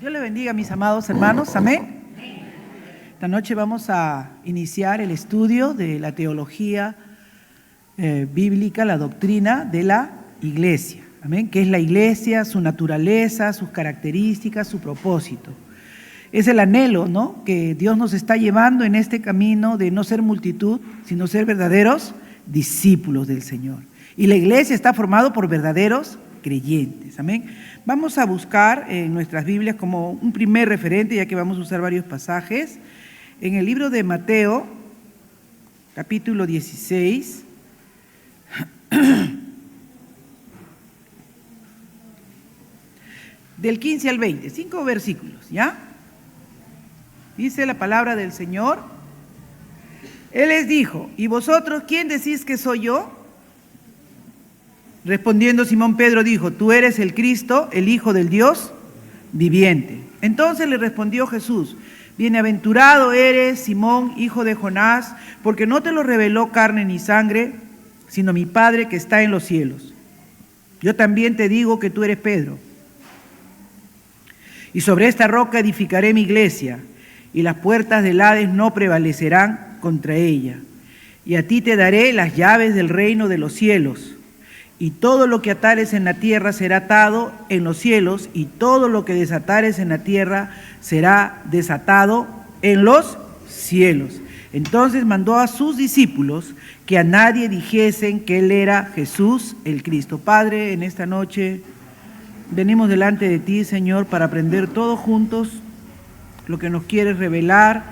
Dios le bendiga, mis amados hermanos. Amén. Esta noche vamos a iniciar el estudio de la teología bíblica, la doctrina de la iglesia. Amén. ¿Qué es la iglesia? Su naturaleza, sus características, su propósito. Es el anhelo, ¿no?, que Dios nos está llevando en este camino de no ser multitud, sino ser verdaderos discípulos del Señor. Y la iglesia está formada por verdaderos creyentes. Amén. Vamos a buscar en nuestras Biblias como un primer referente, ya que vamos a usar varios pasajes, en el libro de Mateo, capítulo 16, del 15 al 20, 5 versículos, ¿ya? Dice la palabra del Señor. Él les dijo: ¿y vosotros quién decís que soy yo? Respondiendo Simón Pedro dijo: tú eres el Cristo, el Hijo del Dios viviente. Entonces le respondió Jesús: bienaventurado eres, Simón, hijo de Jonás, porque no te lo reveló carne ni sangre, sino mi Padre que está en los cielos. Yo también te digo que tú eres Pedro, y sobre esta roca edificaré mi iglesia, y las puertas del Hades no prevalecerán contra ella. Y a ti te daré las llaves del reino de los cielos. Y todo lo que atares en la tierra será atado en los cielos, y todo lo que desatares en la tierra será desatado en los cielos. Entonces mandó a sus discípulos que a nadie dijesen que él era Jesús el Cristo. Padre, en esta noche venimos delante de ti, Señor, para aprender todos juntos lo que nos quieres revelar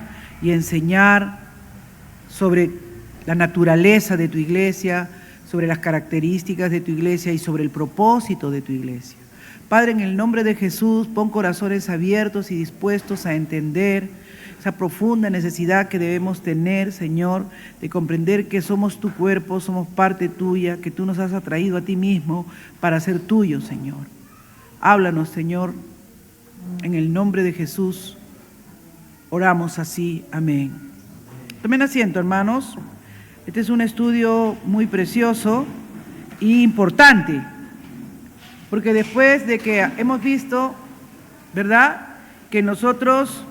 y enseñar sobre la naturaleza de tu iglesia, sobre las características de tu iglesia y sobre el propósito de tu iglesia. Padre, en el nombre de Jesús, pon corazones abiertos y dispuestos a entender esa profunda necesidad que debemos tener, Señor, de comprender que somos tu cuerpo, somos parte tuya, que tú nos has atraído a ti mismo para ser tuyo, Señor. Háblanos, Señor, en el nombre de Jesús. Oramos así, amén. Tomen asiento, hermanos. Este es un estudio muy precioso e importante, porque después de que hemos visto, ¿verdad?, que nosotros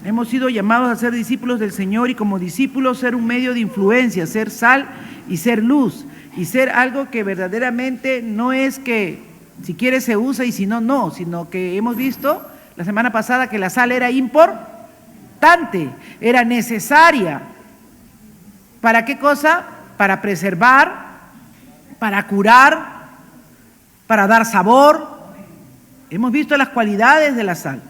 hemos sido llamados a ser discípulos del Señor, y como discípulos ser un medio de influencia, ser sal y ser luz, y ser algo que verdaderamente no es que si quiere se usa y si no, no, sino que hemos visto la semana pasada que la sal era importante, era necesaria. ¿Para qué cosa? Para preservar, para curar, para dar sabor. Hemos visto las cualidades de la sal.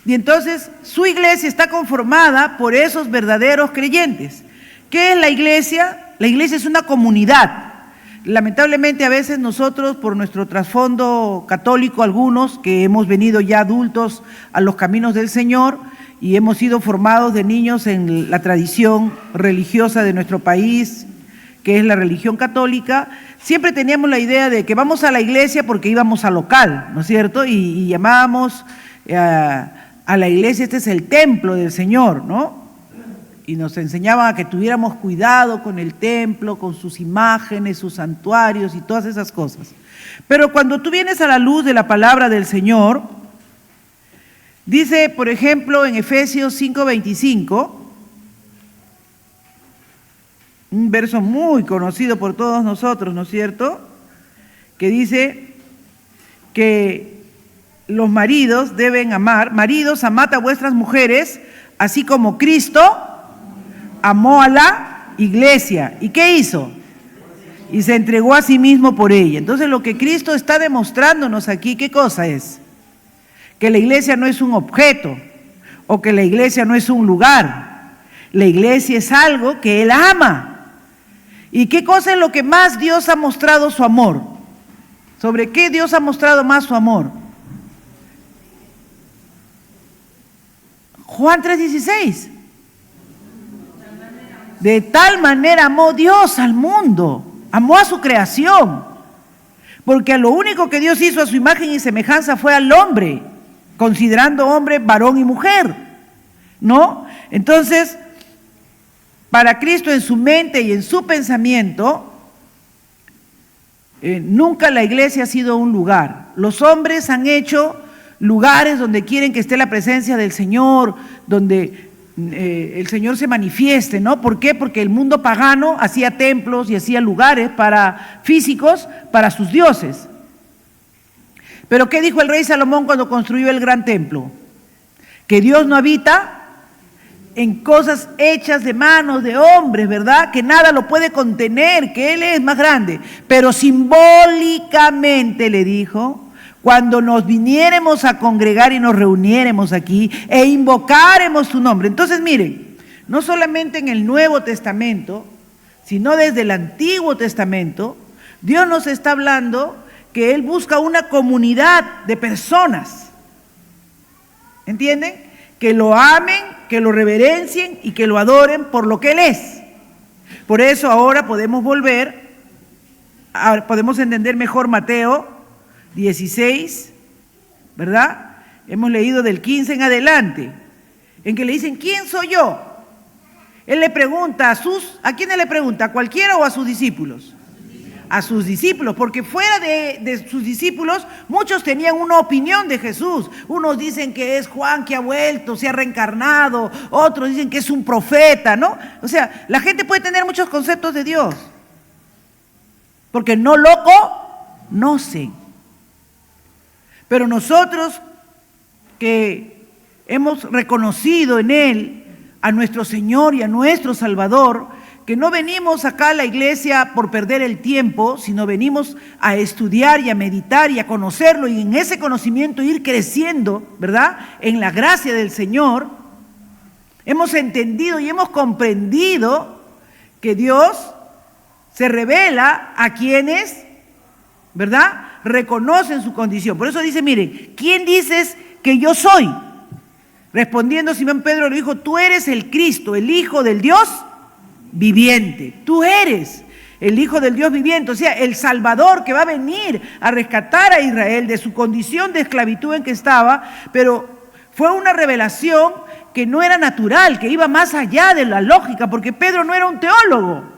Y entonces su iglesia está conformada por esos verdaderos creyentes. ¿Qué es la iglesia? La iglesia es una comunidad. Lamentablemente a veces nosotros, por nuestro trasfondo católico, algunos que hemos venido ya adultos a los caminos del Señor, y hemos sido formados de niños en la tradición religiosa de nuestro país, que es la religión católica, siempre teníamos la idea de que vamos a la iglesia porque íbamos al local, ¿no es cierto? Y llamábamos a la iglesia, este es el templo del Señor, ¿no? Y nos enseñaban a que tuviéramos cuidado con el templo, con sus imágenes, sus santuarios y todas esas cosas. Pero cuando tú vienes a la luz de la palabra del Señor, dice, por ejemplo, en Efesios 5:25, un verso muy conocido por todos nosotros, ¿no es cierto?, que dice que los maridos deben amar. Maridos, amad a vuestras mujeres, así como Cristo amó a la iglesia. ¿Y qué hizo? Y se entregó a sí mismo por ella. Entonces lo que Cristo está demostrándonos aquí, ¿qué cosa es? Que la iglesia no es un objeto, o que la iglesia no es un lugar. La iglesia es algo que Él ama. ¿Y qué cosa es lo que más Dios ha mostrado su amor? ¿Sobre qué Dios ha mostrado más su amor? Juan 3:16. De tal manera amó Dios al mundo, amó a su creación, porque a lo único que Dios hizo a su imagen y semejanza fue al hombre, considerando hombre, varón y mujer, ¿no? Entonces, para Cristo en su mente y en su pensamiento, nunca la iglesia ha sido un lugar. Los hombres han hecho lugares donde quieren que esté la presencia del Señor, donde el Señor se manifieste, ¿no? ¿Por qué? Porque el mundo pagano hacía templos y hacía lugares físicos para sus dioses. Pero ¿qué dijo el rey Salomón cuando construyó el gran templo? Que Dios no habita en cosas hechas de manos de hombres, ¿verdad? Que nada lo puede contener, que Él es más grande. Pero simbólicamente le dijo: cuando nos viniéremos a congregar y nos reuniéremos aquí e invocáremos su nombre. Entonces, miren, no solamente en el Nuevo Testamento, sino desde el Antiguo Testamento, Dios nos está hablando que Él busca una comunidad de personas, ¿entienden? Que lo amen, que lo reverencien y que lo adoren por lo que Él es. Por eso ahora podemos podemos entender mejor Mateo 16, ¿verdad? Hemos leído del 15 en adelante, en que le dicen: ¿quién soy yo? Él le pregunta ¿a quiénes le pregunta? ¿A cualquiera o a sus discípulos? A sus discípulos, porque fuera de sus discípulos, muchos tenían una opinión de Jesús. Unos dicen que es Juan que ha vuelto, se ha reencarnado, otros dicen que es un profeta, ¿no? O sea, la gente puede tener muchos conceptos de Dios, porque no lo conocen. Pero nosotros que hemos reconocido en Él a nuestro Señor y a nuestro Salvador, que no venimos acá a la iglesia por perder el tiempo, sino venimos a estudiar y a meditar y a conocerlo, y en ese conocimiento ir creciendo, ¿verdad?, en la gracia del Señor, hemos entendido y hemos comprendido que Dios se revela a quienes, ¿verdad?, reconocen su condición. Por eso dice: miren, ¿quién dices que yo soy? Respondiendo Simón Pedro le dijo: tú eres el Cristo, el Hijo del Dios viviente. Tú eres el Hijo del Dios viviente, o sea, el Salvador que va a venir a rescatar a Israel de su condición de esclavitud en que estaba. Pero fue una revelación que no era natural, que iba más allá de la lógica, porque Pedro no era un teólogo.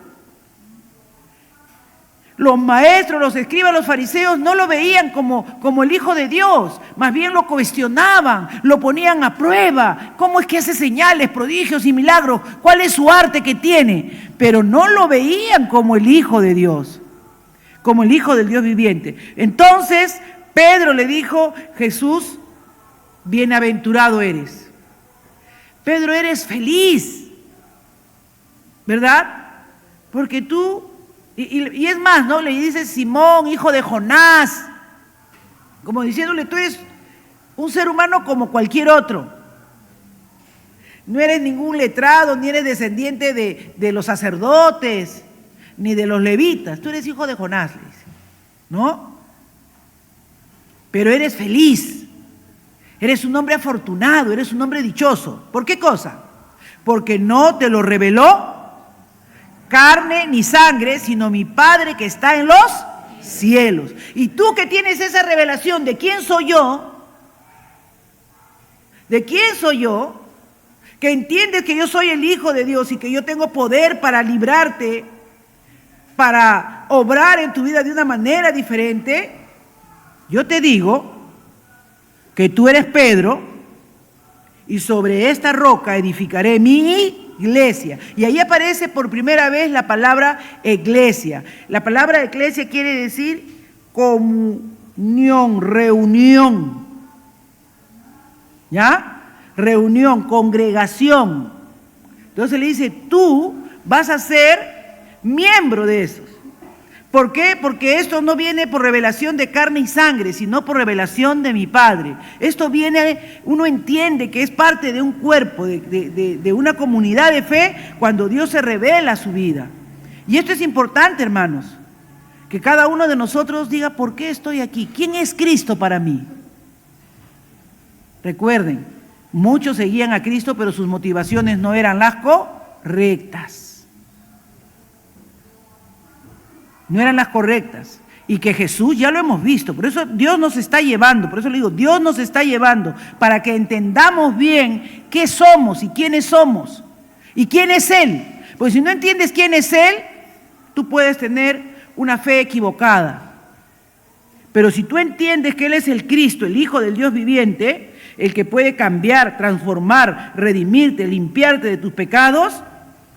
Los maestros, los escribas, los fariseos no lo veían como el Hijo de Dios, más bien lo cuestionaban, lo ponían a prueba. ¿Cómo es que hace señales, prodigios y milagros? ¿Cuál es su arte que tiene? Pero no lo veían como el Hijo de Dios, como el Hijo del Dios viviente. Entonces Pedro le dijo: Jesús, bienaventurado eres. Pedro, eres feliz, ¿verdad? Porque tú... Y es más, ¿no? Le dice: Simón, hijo de Jonás, como diciéndole: tú eres un ser humano como cualquier otro. No eres ningún letrado, ni eres descendiente de los sacerdotes, ni de los levitas. Tú eres hijo de Jonás, le dice, ¿no? Pero eres feliz, eres un hombre afortunado, eres un hombre dichoso. ¿Por qué cosa? Porque no te lo reveló carne ni sangre, sino mi Padre que está en los cielos. Y tú que tienes esa revelación de quién soy yo, que entiendes que yo soy el Hijo de Dios y que yo tengo poder para librarte, para obrar en tu vida de una manera diferente, yo te digo que tú eres Pedro, y sobre esta roca edificaré mi iglesia. Y ahí aparece por primera vez la palabra iglesia. La palabra iglesia quiere decir comunión, reunión. ¿Ya? Reunión, congregación. Entonces le dice: tú vas a ser miembro de esos. ¿Por qué? Porque esto no viene por revelación de carne y sangre, sino por revelación de mi Padre. Esto viene, uno entiende que es parte de un cuerpo, de una comunidad de fe, cuando Dios se revela a su vida. Y esto es importante, hermanos, que cada uno de nosotros diga: ¿por qué estoy aquí? ¿Quién es Cristo para mí? Recuerden, muchos seguían a Cristo, pero sus motivaciones no eran las correctas. No eran las correctas. Y que Jesús, ya lo hemos visto, por eso Dios nos está llevando, por eso le digo, Dios nos está llevando para que entendamos bien qué somos y quiénes somos y quién es Él. Porque si no entiendes quién es Él, tú puedes tener una fe equivocada. Pero si tú entiendes que Él es el Cristo, el Hijo del Dios viviente, el que puede cambiar, transformar, redimirte, limpiarte de tus pecados,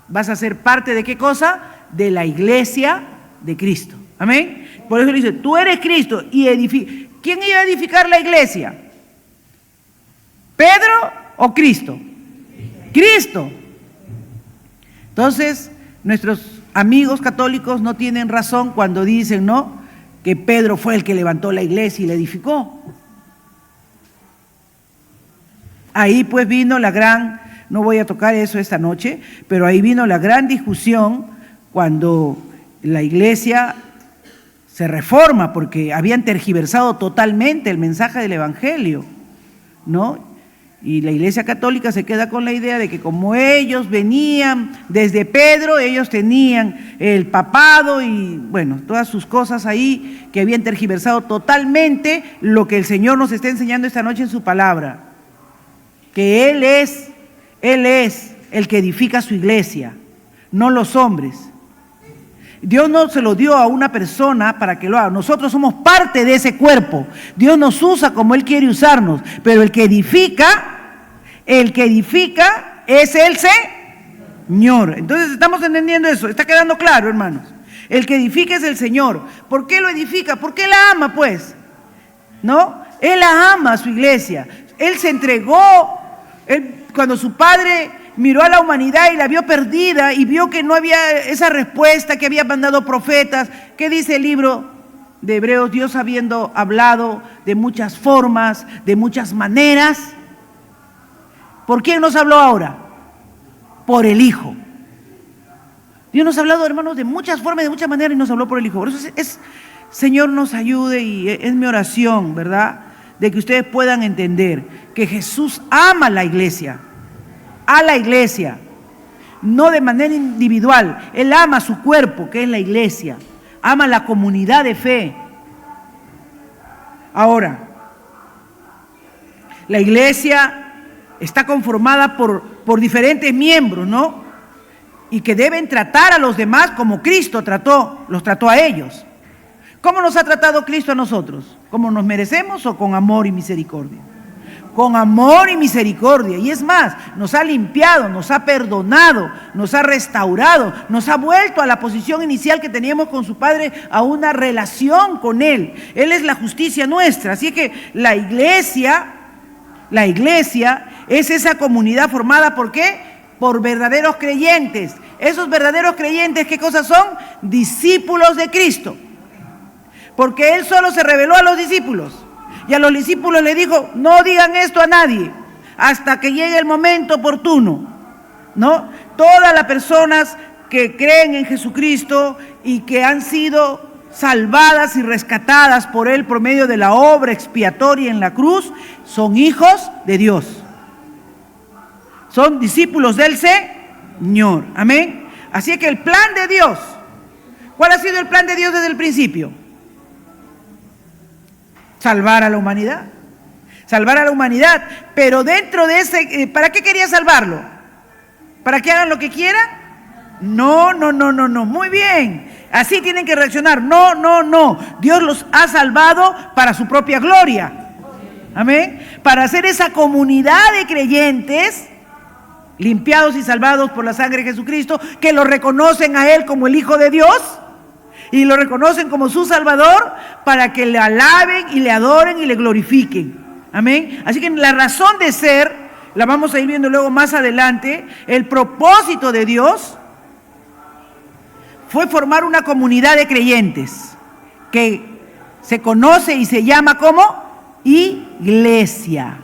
vas a ser parte ¿de qué cosa? De la iglesia de Cristo. Amén. Por eso le dice, tú eres Cristo y edifica. ¿Quién iba a edificar la iglesia? ¿Pedro o Cristo? Cristo. Entonces, nuestros amigos católicos no tienen razón cuando dicen, ¿no?, que Pedro fue el que levantó la iglesia y la edificó. Ahí pues vino la gran, no voy a tocar eso esta noche, pero ahí vino la gran discusión cuando la iglesia se reforma, porque habían tergiversado totalmente el mensaje del Evangelio, ¿no? Y la Iglesia Católica se queda con la idea de que como ellos venían desde Pedro, ellos tenían el papado y, bueno, todas sus cosas ahí que habían tergiversado totalmente lo que el Señor nos está enseñando esta noche en su palabra. Que Él es el que edifica su iglesia, no los hombres. Dios no se lo dio a una persona para que lo haga. Nosotros somos parte de ese cuerpo. Dios nos usa como Él quiere usarnos, pero el que edifica es el Señor. Entonces estamos entendiendo eso, está quedando claro, hermanos. El que edifica es el Señor. ¿Por qué lo edifica? Porque Él la ama, pues, ¿no? Él la ama a su iglesia. Él se entregó. Cuando su padre miró a la humanidad y la vio perdida y vio que no había esa respuesta, que había mandado profetas. ¿Qué dice el libro de Hebreos? Dios habiendo hablado de muchas formas, de muchas maneras. ¿Por quién nos habló ahora? Por el Hijo. Dios nos ha hablado, hermanos, de muchas formas, de muchas maneras y nos habló por el Hijo. Por eso Señor nos ayude y es mi oración, ¿verdad?, de que ustedes puedan entender que Jesús ama a la iglesia, no de manera individual. Él ama su cuerpo, que es la iglesia, ama la comunidad de fe. Ahora, la iglesia está conformada por diferentes miembros, ¿no? Y que deben tratar a los demás como Cristo los trató a ellos. ¿Cómo nos ha tratado Cristo a nosotros? ¿Cómo nos merecemos o con amor y misericordia? Con amor y misericordia. Y es más, nos ha limpiado, nos ha perdonado, nos ha restaurado, nos ha vuelto a la posición inicial que teníamos con su Padre, a una relación con Él. Él es la justicia nuestra. Así que la iglesia es esa comunidad formada ¿por qué? Por verdaderos creyentes. Esos verdaderos creyentes, ¿qué cosas son? Discípulos de Cristo. Porque Él solo se reveló a los discípulos. Y a los discípulos le dijo, no digan esto a nadie hasta que llegue el momento oportuno, ¿no? Todas las personas que creen en Jesucristo y que han sido salvadas y rescatadas por Él por medio de la obra expiatoria en la cruz, son hijos de Dios. Son discípulos del Señor. Amén. Así que el plan de Dios, ¿cuál ha sido el plan de Dios desde el principio? Salvar a la humanidad. Salvar a la humanidad. Pero dentro de ese, ¿para qué quería salvarlo? ¿Para que hagan lo que quieran? No. Muy bien. Así tienen que reaccionar. No. Dios los ha salvado para su propia gloria. Amén. Para hacer esa comunidad de creyentes limpiados y salvados por la sangre de Jesucristo, que lo reconocen a Él como el Hijo de Dios y lo reconocen como su Salvador, para que le alaben y le adoren y le glorifiquen. Amén. Así que la razón de ser, la vamos a ir viendo luego más adelante. El propósito de Dios fue formar una comunidad de creyentes que se conoce y se llama como iglesia.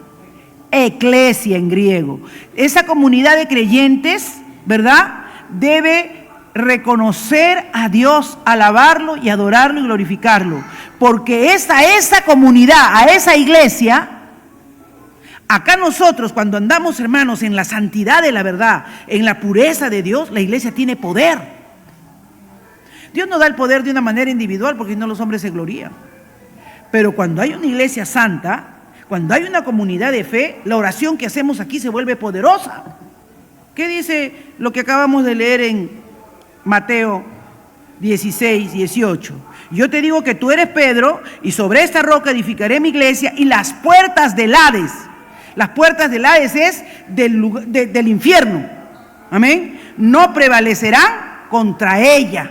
Eclesia en griego. Esa comunidad de creyentes, ¿verdad?, debe reconocer a Dios, alabarlo y adorarlo y glorificarlo. Porque esa comunidad, a esa iglesia, acá nosotros cuando andamos, hermanos, en la santidad de la verdad, en la pureza de Dios, la iglesia tiene poder. Dios no da el poder de una manera individual porque si no los hombres se glorían. Pero cuando hay una iglesia santa, cuando hay una comunidad de fe, la oración que hacemos aquí se vuelve poderosa. ¿Qué dice lo que acabamos de leer en Mateo 16, 18? Yo te digo que tú eres Pedro, y sobre esta roca edificaré mi iglesia, y las puertas del Hades. Las puertas del Hades es del infierno. Amén. No prevalecerán contra ella.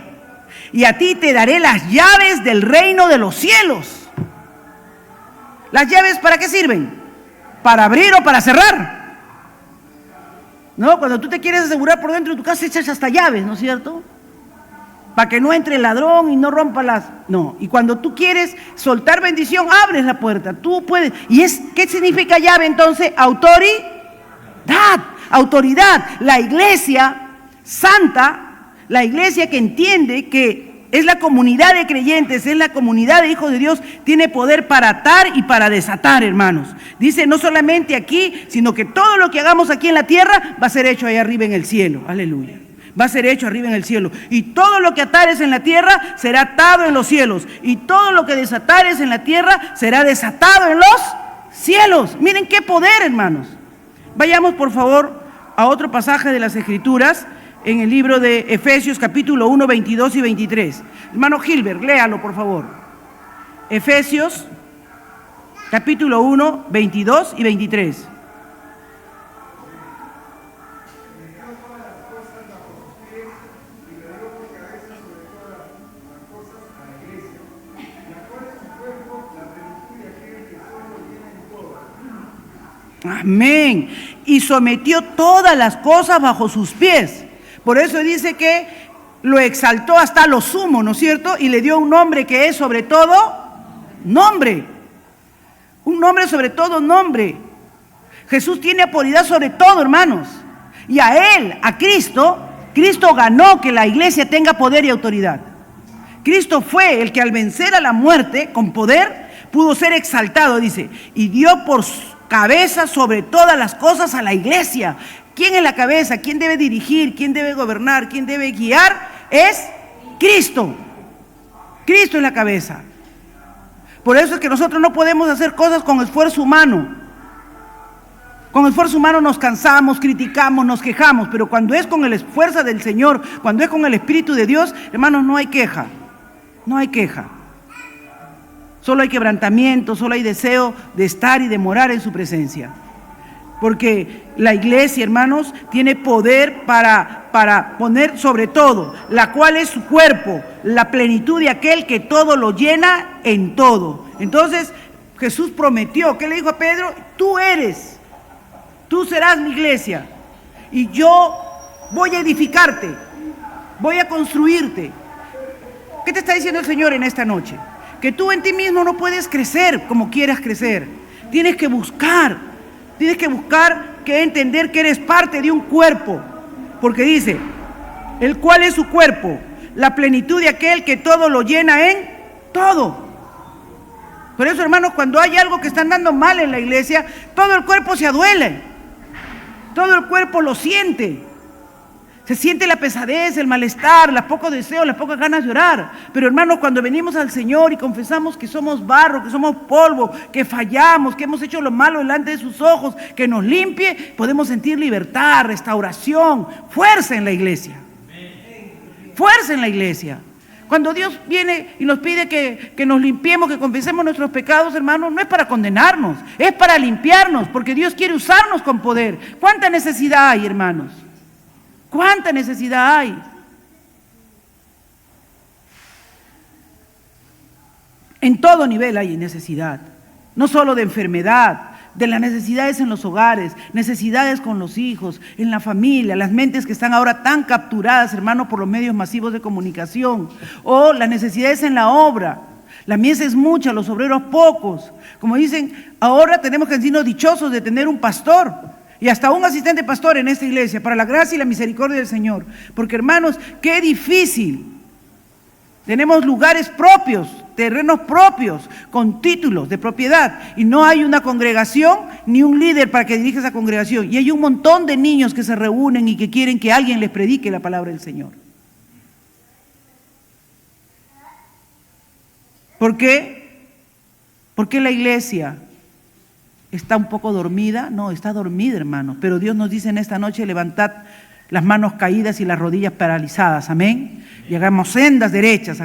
Y a ti te daré las llaves del reino de los cielos. ¿Las llaves para qué sirven? ¿Para abrir o para cerrar? No, cuando tú te quieres asegurar por dentro de tu casa, echas hasta llaves, ¿no es cierto? Para que no entre el ladrón y no rompa las... No, y cuando tú quieres soltar bendición, abres la puerta, tú puedes. ¿Qué significa llave entonces? Autoridad, autoridad. La iglesia santa, la iglesia que entiende que es la comunidad de creyentes, es la comunidad de hijos de Dios, tiene poder para atar y para desatar, hermanos. Dice, no solamente aquí, sino que todo lo que hagamos aquí en la tierra va a ser hecho allá arriba en el cielo. Aleluya. Va a ser hecho arriba en el cielo. Y todo lo que atares en la tierra será atado en los cielos. Y todo lo que desatares en la tierra será desatado en los cielos. Miren qué poder, hermanos. Vayamos por favor a otro pasaje de las Escrituras, en el libro de Efesios capítulo 1, 22 y 23. Hermano Gilbert, léalo por favor. Efesios capítulo 1, 22 y 23. Amén. Y sometió todas las cosas bajo sus pies. Por eso dice que lo exaltó hasta lo sumo, ¿no es cierto? Y le dio un nombre que es sobre todo nombre. Un nombre sobre todo nombre. Jesús tiene autoridad sobre todo, hermanos. Y a Él, a Cristo, Cristo ganó que la iglesia tenga poder y autoridad. Cristo fue el que al vencer a la muerte con poder pudo ser exaltado, dice, y dio por cabeza sobre todas las cosas a la iglesia. ¿Quién es la cabeza? ¿Quién debe dirigir? ¿Quién debe gobernar? ¿Quién debe guiar? Es Cristo. Cristo es la cabeza. Por eso es que nosotros no podemos hacer cosas con esfuerzo humano. Con esfuerzo humano nos cansamos, criticamos, nos quejamos, pero cuando es con el esfuerzo del Señor, cuando es con el Espíritu de Dios, hermanos, no hay queja. No hay queja. Solo hay quebrantamiento, solo hay deseo de estar y de morar en su presencia. Porque la iglesia, hermanos, tiene poder para poner sobre todo, la cual es su cuerpo, la plenitud de aquel que todo lo llena en todo. Entonces, Jesús prometió, ¿qué le dijo a Pedro? Tú serás mi iglesia, y yo voy a edificarte, voy a construirte. ¿Qué te está diciendo el Señor en esta noche? Que tú en ti mismo no puedes crecer como quieras crecer. Tienes que buscar que entender que eres parte de un cuerpo. Porque dice, el cual es su cuerpo, la plenitud de aquel que todo lo llena en todo. Por eso, hermanos, cuando hay algo que está andando mal en la iglesia, todo el cuerpo se aduele. Todo el cuerpo lo siente. Se siente la pesadez, el malestar, los pocos deseos, las pocas ganas de orar. Pero hermanos, cuando venimos al Señor y confesamos que somos barro, que somos polvo, que fallamos, que hemos hecho lo malo delante de sus ojos, que nos limpie, podemos sentir libertad, restauración, fuerza en la iglesia. Fuerza en la iglesia. Cuando Dios viene y nos pide que nos limpiemos, que confesemos nuestros pecados, hermanos, no es para condenarnos, es para limpiarnos, porque Dios quiere usarnos con poder. ¿Cuánta necesidad hay, hermanos? ¿Cuánta necesidad hay? En todo nivel hay necesidad, no solo de enfermedad, de las necesidades en los hogares, necesidades con los hijos, en la familia, las mentes que están ahora tan capturadas, hermano, por los medios masivos de comunicación, o las necesidades en la obra. La mies es mucha, los obreros pocos. Como dicen, ahora tenemos que sentirnos dichosos de tener un pastor y hasta un asistente pastor en esta iglesia, para la gracia y la misericordia del Señor. Porque, hermanos, qué difícil. Tenemos lugares propios, terrenos propios, con títulos de propiedad, y no hay una congregación ni un líder para que dirija esa congregación. Y hay un montón de niños que se reúnen y que quieren que alguien les predique la palabra del Señor. ¿Por qué? Porque la iglesia está un poco dormida. No, está dormida, hermano. Pero Dios nos dice en esta noche, levantad las manos caídas y las rodillas paralizadas. Amén. Y hagamos sendas derechas,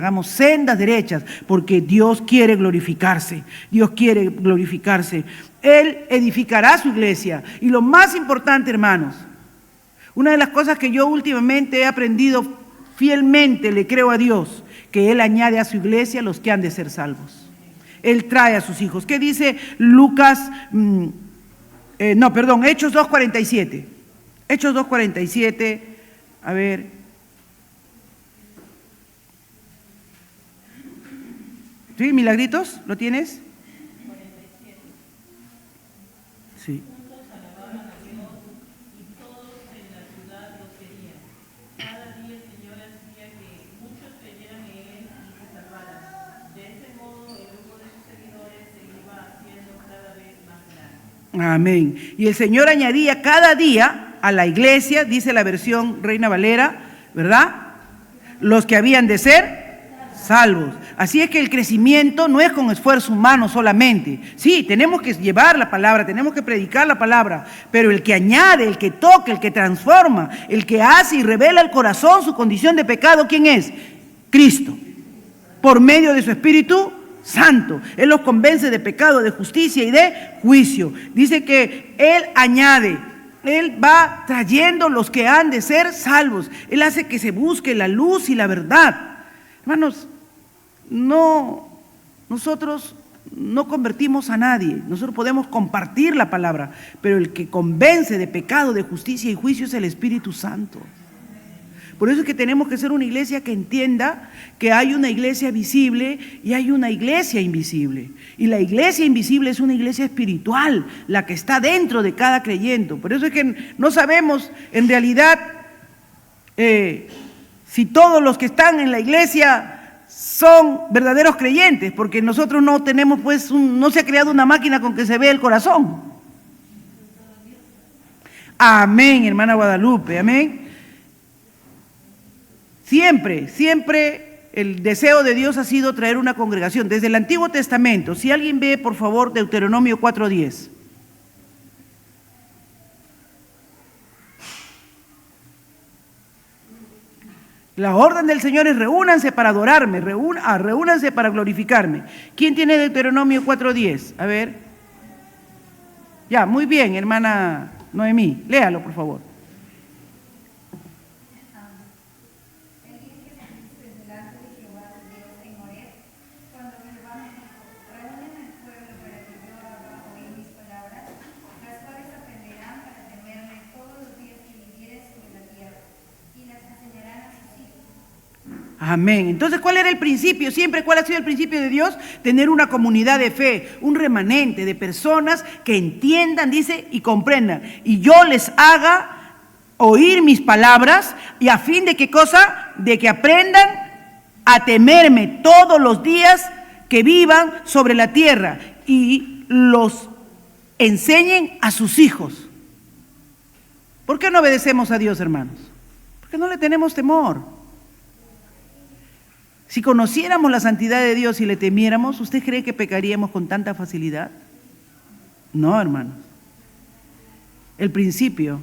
porque Dios quiere glorificarse. Dios quiere glorificarse. Él edificará su iglesia. Y lo más importante, hermanos, una de las cosas que yo últimamente he aprendido fielmente, le creo a Dios, que Él añade a su iglesia los que han de ser salvos. Él trae a sus hijos. ¿Qué dice Lucas? Hechos 2:47. Hechos 2:47. A ver. ¿Sí, Milagritos? ¿Lo tienes? Sí. Amén. Y el Señor añadía cada día a la iglesia, dice la versión Reina Valera, ¿verdad? Los que habían de ser salvos. Así es que el crecimiento no es con esfuerzo humano solamente. Sí, tenemos que llevar la palabra, tenemos que predicar la palabra, pero el que añade, el que toca, el que transforma, el que hace y revela al corazón su condición de pecado, ¿quién es? Cristo. Por medio de su Espíritu Santo. Él los convence de pecado, de justicia y de juicio. Dice que Él añade, Él va trayendo los que han de ser salvos. Él hace que se busque la luz y la verdad. Hermanos, nosotros no convertimos a nadie. Nosotros podemos compartir la palabra, pero el que convence de pecado, de justicia y juicio es el Espíritu Santo. Por eso es que tenemos que ser una iglesia que entienda que hay una iglesia visible y hay una iglesia invisible. Y la iglesia invisible es una iglesia espiritual, la que está dentro de cada creyente. Por eso es que no sabemos en realidad si todos los que están en la iglesia son verdaderos creyentes, porque nosotros no tenemos, no se ha creado una máquina con que se vea el corazón. Amén, hermana Guadalupe, amén. Siempre el deseo de Dios ha sido traer una congregación. Desde el Antiguo Testamento, si alguien ve, por favor, Deuteronomio 4:10. La orden del Señor es reúnanse para adorarme, reúnanse para glorificarme. ¿Quién tiene Deuteronomio 4:10? A ver. Ya, muy bien, hermana Noemí. Léalo, por favor. Amén. Entonces, ¿cuál era el principio? Siempre, ¿cuál ha sido el principio de Dios? Tener una comunidad de fe, un remanente de personas que entiendan, dice, y comprendan. Y yo les haga oír mis palabras, y a fin de qué cosa, de que aprendan a temerme todos los días que vivan sobre la tierra y los enseñen a sus hijos. ¿Por qué no obedecemos a Dios, hermanos? Porque no le tenemos temor. Si conociéramos la santidad de Dios y le temiéramos, ¿usted cree que pecaríamos con tanta facilidad? No, hermanos. El principio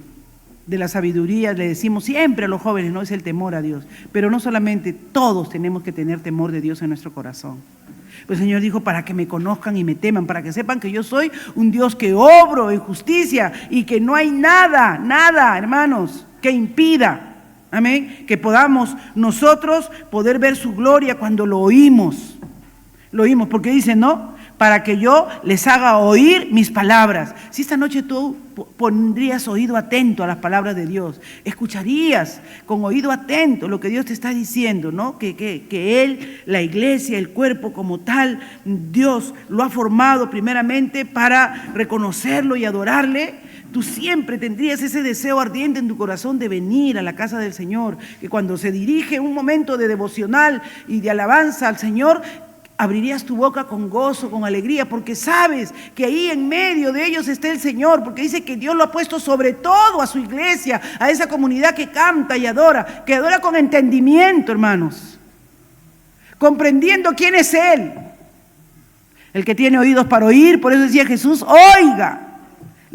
de la sabiduría, le decimos siempre a los jóvenes, no es el temor a Dios. Pero no solamente, todos tenemos que tener temor de Dios en nuestro corazón. Pues el Señor dijo, para que me conozcan y me teman, para que sepan que yo soy un Dios que obro en justicia y que no hay nada, hermanos, que impida. Amén, que podamos nosotros poder ver su gloria cuando lo oímos, porque dice, ¿no? Para que yo les haga oír mis palabras. Si esta noche tú pondrías oído atento a las palabras de Dios, escucharías con oído atento lo que Dios te está diciendo, ¿no? Que Él, la iglesia, el cuerpo como tal, Dios lo ha formado primeramente para reconocerlo y adorarle. Tú siempre tendrías ese deseo ardiente en tu corazón de venir a la casa del Señor, que cuando se dirige un momento de devocional y de alabanza al Señor, abrirías tu boca con gozo, con alegría, porque sabes que ahí en medio de ellos está el Señor, porque dice que Dios lo ha puesto sobre todo a su iglesia, a esa comunidad que canta y adora, que adora con entendimiento, hermanos, comprendiendo quién es Él. El que tiene oídos para oír, por eso decía Jesús, oiga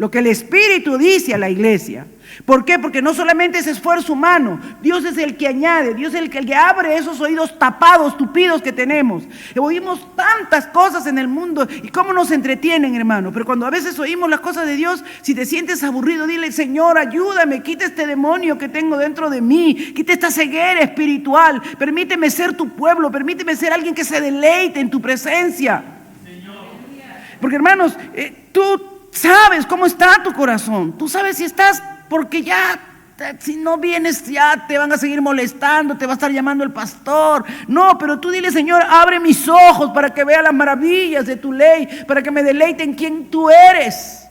lo que el Espíritu dice a la iglesia. ¿Por qué? Porque no solamente es esfuerzo humano, Dios es el que añade, Dios es el que abre esos oídos tapados, tupidos que tenemos. Oímos tantas cosas en el mundo y cómo nos entretienen, hermano. Pero cuando a veces oímos las cosas de Dios, si te sientes aburrido, dile: Señor, ayúdame, quita este demonio que tengo dentro de mí, quita esta ceguera espiritual, permíteme ser tu pueblo, permíteme ser alguien que se deleite en tu presencia. Porque, hermanos, tú sabes cómo está tu corazón, tú sabes si estás, porque ya, si no vienes, ya te van a seguir molestando, te va a estar llamando el pastor. No, pero tú dile: Señor, abre mis ojos para que vea las maravillas de tu ley, para que me deleite en quién tú eres.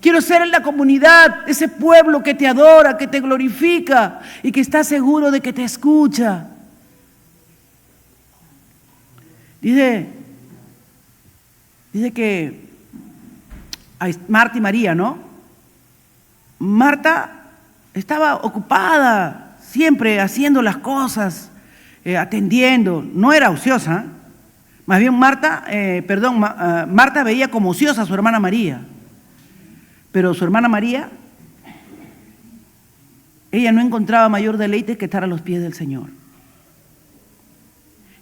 Quiero ser en la comunidad, ese pueblo que te adora, que te glorifica y que está seguro de que te escucha. Dice que hay Marta y María, ¿no? Marta estaba ocupada, siempre haciendo las cosas, atendiendo, no era ociosa. Más bien Marta veía como ociosa a su hermana María. Pero su hermana María, ella no encontraba mayor deleite que estar a los pies del Señor.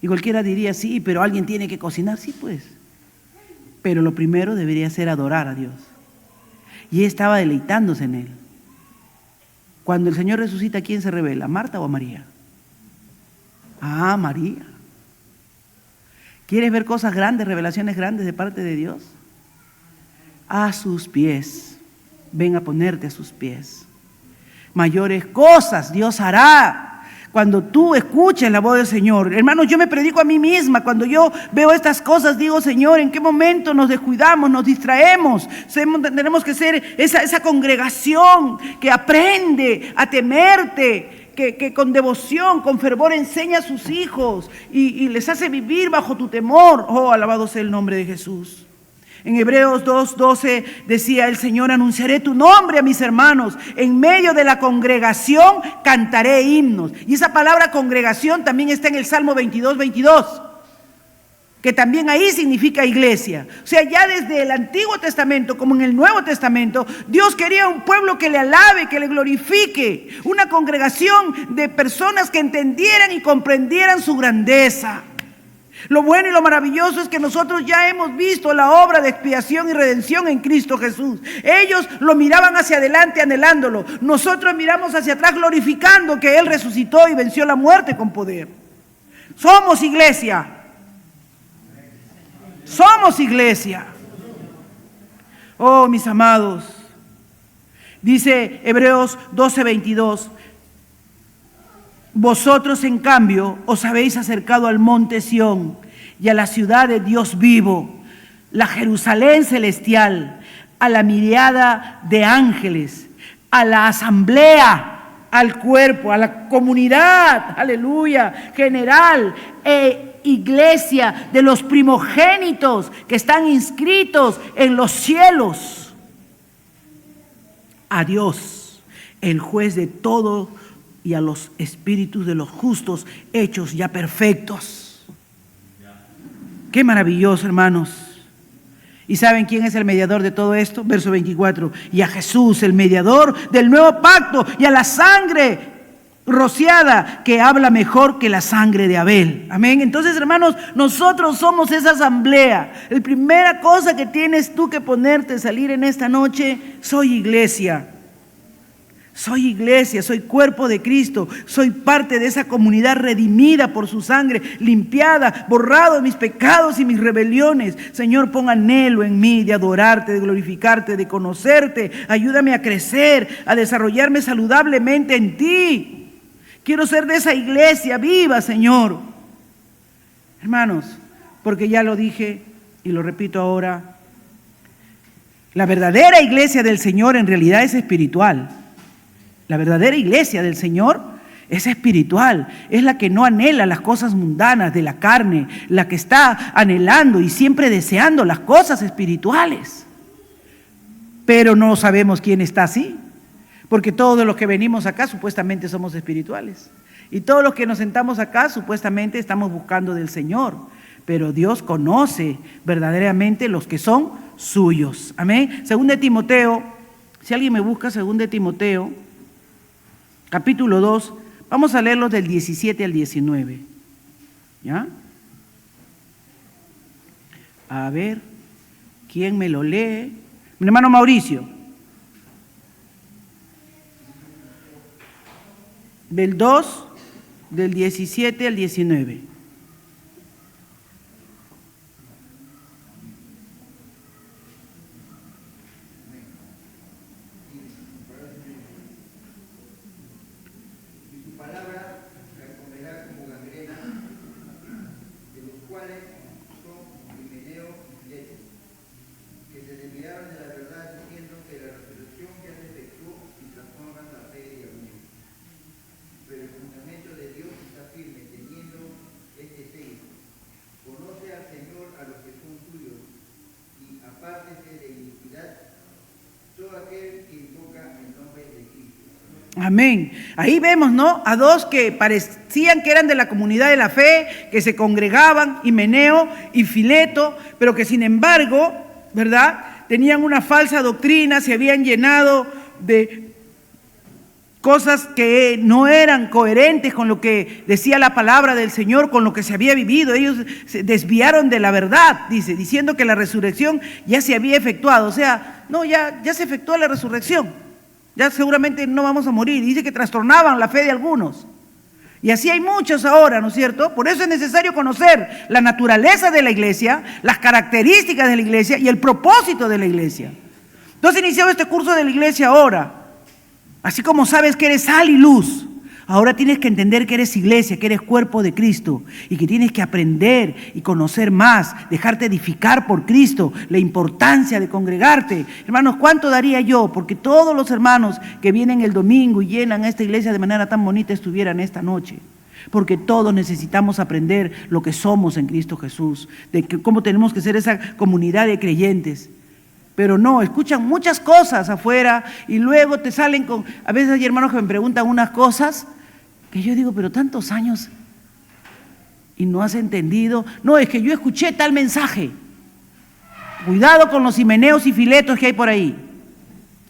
Y cualquiera diría: sí, pero alguien tiene que cocinar. Sí, pues. Pero lo primero debería ser adorar a Dios. Y ella estaba deleitándose en Él. Cuando el Señor resucita, ¿quién se revela? ¿Marta o María? Ah, María. ¿Quieres ver cosas grandes, revelaciones grandes de parte de Dios? A sus pies. Ven a ponerte a sus pies. Mayores cosas Dios hará cuando tú escuches la voz del Señor. Hermanos, yo me predico a mí misma. Cuando yo veo estas cosas, digo: Señor, ¿en qué momento nos descuidamos, nos distraemos? Tenemos que ser esa congregación que aprende a temerte, que con devoción, con fervor enseña a sus hijos y les hace vivir bajo tu temor. Oh, alabado sea el nombre de Jesús. En Hebreos 2:12 decía el Señor: anunciaré tu nombre a mis hermanos, en medio de la congregación cantaré himnos. Y esa palabra congregación también está en el Salmo 22:22, que también ahí significa iglesia. O sea, ya desde el Antiguo Testamento como en el Nuevo Testamento, Dios quería un pueblo que le alabe, que le glorifique, una congregación de personas que entendieran y comprendieran su grandeza. Lo bueno y lo maravilloso es que nosotros ya hemos visto la obra de expiación y redención en Cristo Jesús. Ellos lo miraban hacia adelante anhelándolo. Nosotros miramos hacia atrás glorificando que Él resucitó y venció la muerte con poder. Somos iglesia. Somos iglesia. Oh, mis amados. Dice Hebreos 12:22. Vosotros, en cambio, os habéis acercado al monte Sión y a la ciudad de Dios vivo, la Jerusalén celestial, a la miríada de ángeles, a la asamblea, al cuerpo, a la comunidad, aleluya, general e iglesia de los primogénitos que están inscritos en los cielos. A Dios, el juez de todo, y a los espíritus de los justos hechos ya perfectos. Qué maravilloso, hermanos. ¿Y saben quién es el mediador de todo esto? Verso 24. Y a Jesús, el mediador del nuevo pacto, y a la sangre rociada, que habla mejor que la sangre de Abel. Amén. Entonces, hermanos, nosotros somos esa asamblea. La primera cosa que tienes tú que ponerte, salir en esta noche: soy iglesia. Soy iglesia, soy cuerpo de Cristo, soy parte de esa comunidad redimida por su sangre, limpiada, borrado de mis pecados y mis rebeliones. Señor, pon anhelo en mí de adorarte, de glorificarte, de conocerte. Ayúdame a crecer, a desarrollarme saludablemente en ti. Quiero ser de esa iglesia viva, Señor. Hermanos, porque ya lo dije y lo repito ahora, la verdadera iglesia del Señor en realidad es espiritual. La verdadera iglesia del Señor es espiritual, es la que no anhela las cosas mundanas de la carne, la que está anhelando y siempre deseando las cosas espirituales. Pero no sabemos quién está así, porque todos los que venimos acá supuestamente somos espirituales. Y todos los que nos sentamos acá supuestamente estamos buscando del Señor. Pero Dios conoce verdaderamente los que son suyos. Amén. Segunda de Timoteo, si alguien me busca, segunda de Timoteo, capítulo 2, vamos a leerlos del 17 al 19. ¿Ya? A ver, ¿quién me lo lee? Mi hermano Mauricio. Del 2, del 17 al 19. Amén. Ahí vemos, ¿no? A dos que parecían que eran de la comunidad de la fe, que se congregaban, Himeneo y Fileto, pero que sin embargo, ¿verdad?, tenían una falsa doctrina, se habían llenado de cosas que no eran coherentes con lo que decía la palabra del Señor, con lo que se había vivido. Ellos se desviaron de la verdad, dice, diciendo que la resurrección ya se había efectuado. O sea, no, ya se efectuó la resurrección. Ya seguramente no vamos a morir. Dice que trastornaban la fe de algunos. Y así hay muchos ahora, ¿no es cierto? Por eso es necesario conocer la naturaleza de la iglesia, las características de la iglesia y el propósito de la iglesia. Tú has iniciado este curso de la iglesia ahora. Así como sabes que eres sal y luz, ahora tienes que entender que eres iglesia, que eres cuerpo de Cristo y que tienes que aprender y conocer más, dejarte edificar por Cristo, la importancia de congregarte. Hermanos, ¿cuánto daría yo porque todos los hermanos que vienen el domingo y llenan esta iglesia de manera tan bonita estuvieran esta noche? Porque todos necesitamos aprender lo que somos en Cristo Jesús, de cómo tenemos que ser esa comunidad de creyentes. Pero no, escuchan muchas cosas afuera y luego te salen con... A veces hay hermanos que me preguntan unas cosas que yo digo, pero tantos años y no has entendido. No, es que yo escuché tal mensaje. Cuidado con los himeneos y filetos que hay por ahí.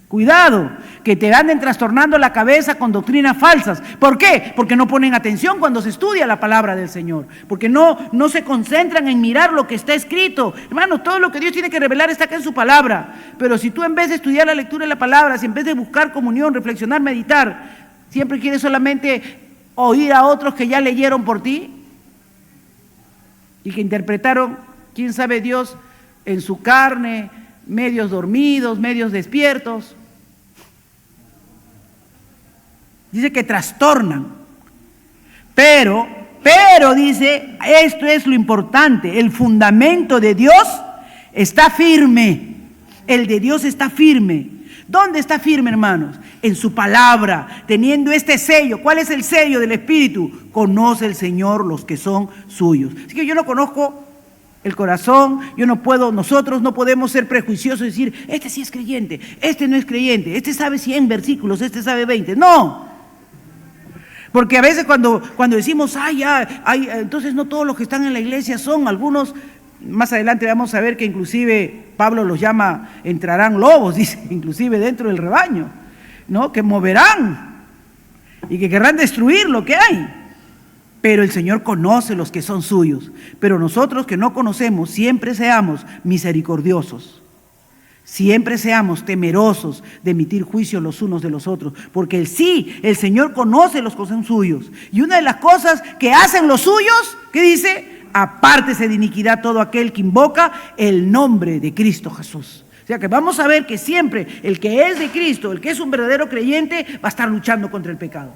Cuidado, que te anden trastornando la cabeza con doctrinas falsas. ¿Por qué? Porque no ponen atención cuando se estudia la palabra del Señor. Porque no se concentran en mirar lo que está escrito. Hermanos, todo lo que Dios tiene que revelar está acá en su palabra. Pero si tú en vez de estudiar la lectura de la palabra, si en vez de buscar comunión, reflexionar, meditar, siempre quieres solamente oír a otros que ya leyeron por ti y que interpretaron, quién sabe Dios, en su carne, medios dormidos, medios despiertos. Dice que trastornan, pero dice, esto es lo importante, el fundamento de Dios está firme, el de Dios está firme. ¿Dónde está firme, hermanos? En su palabra, teniendo este sello. ¿Cuál es el sello del Espíritu? Conoce el Señor los que son suyos. Así que yo no conozco el corazón, nosotros no podemos ser prejuiciosos y decir, este sí es creyente, este no es creyente, este sabe 100 versículos, este sabe 20. No. Porque a veces cuando decimos, entonces no todos los que están en la iglesia son, algunos, más adelante vamos a ver que inclusive Pablo los llama, entrarán lobos, dice, inclusive dentro del rebaño, ¿no? Que moverán y que querrán destruir lo que hay. Pero el Señor conoce los que son suyos. Pero nosotros que no conocemos, siempre seamos misericordiosos. Siempre seamos temerosos de emitir juicio los unos de los otros, porque el Señor conoce los que son suyos. Y una de las cosas que hacen los suyos, ¿qué dice? Apártese de iniquidad todo aquel que invoca el nombre de Cristo Jesús. O sea que vamos a ver que siempre el que es de Cristo, el que es un verdadero creyente, va a estar luchando contra el pecado.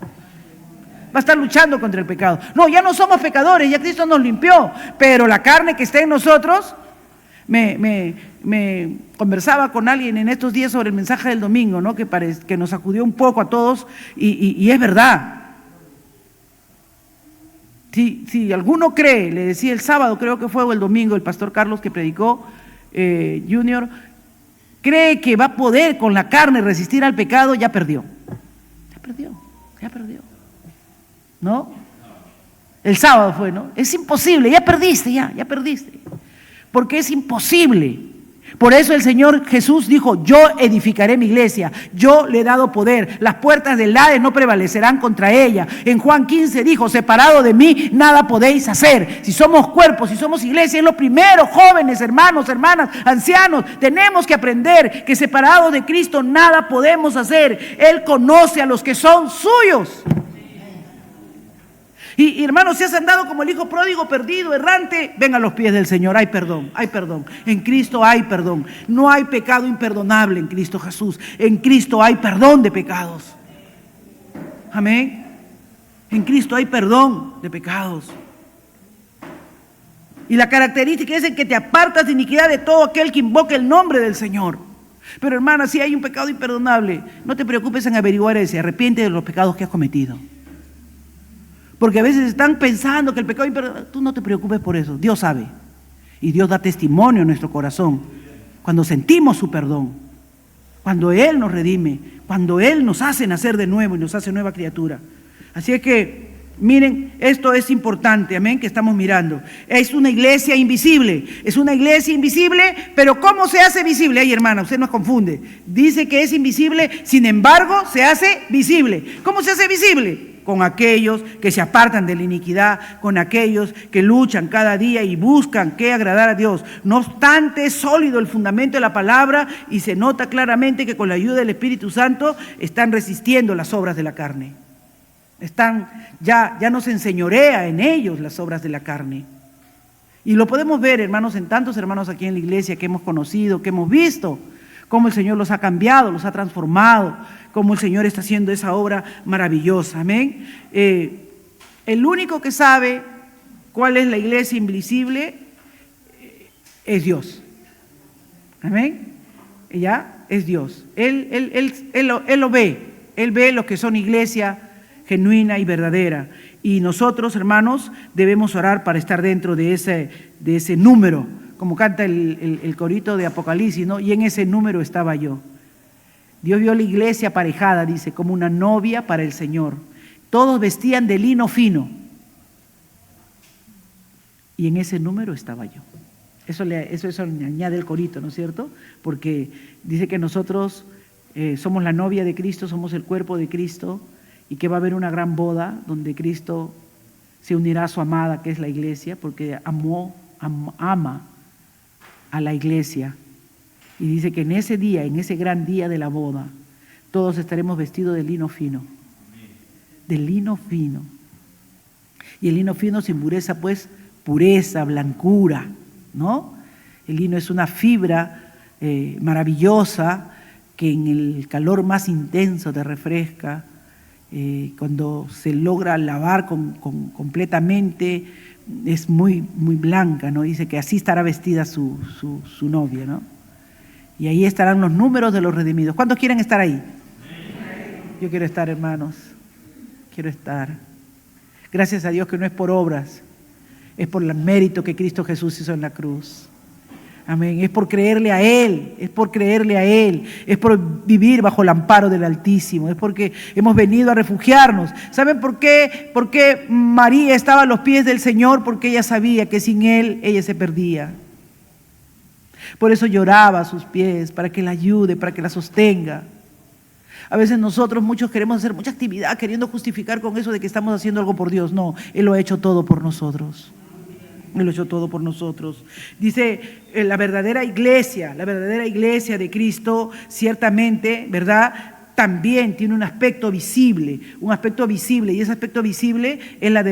Va a estar luchando contra el pecado. No, ya no somos pecadores, ya Cristo nos limpió, pero la carne que está en nosotros... Me conversaba con alguien en estos días sobre el mensaje del domingo, ¿no? que nos sacudió un poco a todos y es verdad. Si alguno cree, le decía el sábado, creo que fue, o el domingo, el pastor Carlos que predicó, Junior, cree que va a poder con la carne resistir al pecado, ya perdió. ¿No? El sábado fue, ¿no? Es imposible, ya perdiste. Porque es imposible. Por eso el Señor Jesús dijo, yo edificaré mi iglesia, yo le he dado poder, las puertas del Hades no prevalecerán contra ella. En Juan 15 dijo, separado de mí nada podéis hacer. Si somos cuerpos, si somos iglesia, es lo primero, jóvenes, hermanos, hermanas, ancianos, tenemos que aprender que separados de Cristo nada podemos hacer. Él conoce a los que son suyos. Y hermanos, si has andado como el hijo pródigo perdido, errante, ven a los pies del Señor. Hay perdón, hay perdón. En Cristo hay perdón. No hay pecado imperdonable en Cristo Jesús. En Cristo hay perdón de pecados. Amén. En Cristo hay perdón de pecados. Y la característica es que te apartas de iniquidad de todo aquel que invoque el nombre del Señor. Pero hermana, si hay un pecado imperdonable, no te preocupes en averiguar ese. Arrepiente de los pecados que has cometido. Porque a veces están pensando que el pecado imperdonable, tú no te preocupes por eso, Dios sabe. Y Dios da testimonio en nuestro corazón cuando sentimos su perdón, cuando Él nos redime, cuando Él nos hace nacer de nuevo y nos hace nueva criatura. Así es que, miren, esto es importante, amén, que estamos mirando. Es una iglesia invisible, pero ¿cómo se hace visible? Ay, hermana, usted nos confunde. Dice que es invisible, sin embargo, se hace visible. ¿Cómo se hace visible? Con aquellos que se apartan de la iniquidad, con aquellos que luchan cada día y buscan qué agradar a Dios. No obstante, es sólido el fundamento de la palabra y se nota claramente que con la ayuda del Espíritu Santo están resistiendo las obras de la carne. Ya no se enseñorea en ellos las obras de la carne. Y lo podemos ver, hermanos, en tantos hermanos aquí en la iglesia que hemos conocido, que hemos visto cómo el Señor los ha cambiado, los ha transformado, cómo el Señor está haciendo esa obra maravillosa. Amén. El único que sabe cuál es la iglesia invisible es Dios. Amén. Ya es Dios. Él lo ve. Él ve lo que son iglesia genuina y verdadera. Y nosotros, hermanos, debemos orar para estar dentro de ese número, como canta el corito de Apocalipsis, ¿no? Y en ese número estaba yo. Dios vio la iglesia aparejada, dice, como una novia para el Señor. Todos vestían de lino fino. Y en ese número estaba yo. Eso añade el corito, ¿no es cierto? Porque dice que nosotros somos la novia de Cristo, somos el cuerpo de Cristo, y que va a haber una gran boda donde Cristo se unirá a su amada, que es la iglesia, porque ama a la iglesia. Y dice que en ese día, en ese gran día de la boda, todos estaremos vestidos de lino fino. De lino fino. Y el lino fino simboliza pues pureza, blancura, ¿no? El lino es una fibra maravillosa que en el calor más intenso te refresca. Cuando se logra lavar completamente, es muy, muy blanca, ¿no? Dice que así estará vestida su novia, ¿no? Y ahí estarán los números de los redimidos. ¿Cuántos quieren estar ahí? Yo quiero estar, hermanos. Quiero estar. Gracias a Dios que no es por obras, es por el mérito que Cristo Jesús hizo en la cruz. Amén. Es por creerle a Él, es por vivir bajo el amparo del Altísimo, es porque hemos venido a refugiarnos. ¿Saben por qué? Porque María estaba a los pies del Señor, porque ella sabía que sin Él ella se perdía. Por eso lloraba a sus pies, para que la ayude, para que la sostenga. A veces muchos queremos hacer mucha actividad queriendo justificar con eso de que estamos haciendo algo por Dios. No, Él lo ha hecho todo por nosotros. Él lo ha hecho todo por nosotros. Dice, la verdadera iglesia de Cristo, ciertamente, ¿verdad?, también tiene un aspecto visible, y ese aspecto visible es la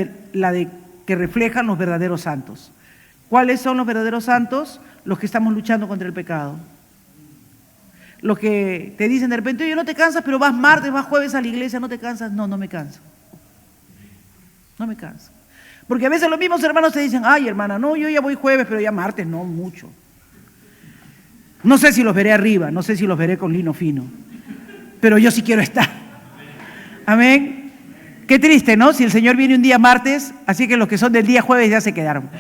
de que reflejan los verdaderos santos. ¿Cuáles son los verdaderos santos? Los que estamos luchando contra el pecado. Los que te dicen de repente, oye, no te cansas, pero vas martes, vas jueves a la iglesia, ¿no te cansas? No me canso. No me canso. Porque a veces los mismos hermanos te dicen, ay, hermana, no, yo ya voy jueves, pero ya martes, no mucho. No sé si los veré arriba, no sé si los veré con lino fino, pero yo sí quiero estar. Amén. Qué triste, ¿no? Si el Señor viene un día martes, así que los que son del día jueves ya se quedaron.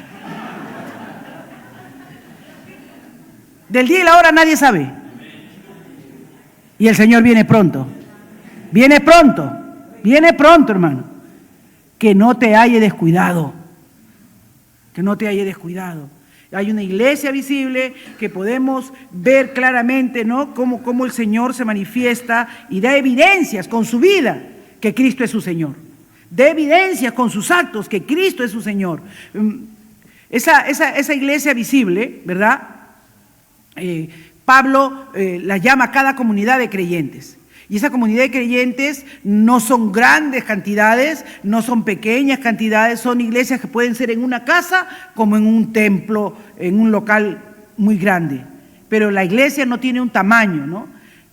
Del día y la hora nadie sabe. Y el Señor viene pronto. Viene pronto, hermano. Que no te haya descuidado. Hay una iglesia visible que podemos ver claramente, ¿no?, cómo el Señor se manifiesta y da evidencias con su vida que Cristo es su Señor. Da evidencias con sus actos que Cristo es su Señor. Esa iglesia visible, ¿verdad? Pablo la llama a cada comunidad de creyentes. Y esa comunidad de creyentes no son grandes cantidades, no son pequeñas cantidades, son iglesias que pueden ser en una casa como en un templo, en un local muy grande. Pero la iglesia no tiene un tamaño, ¿no?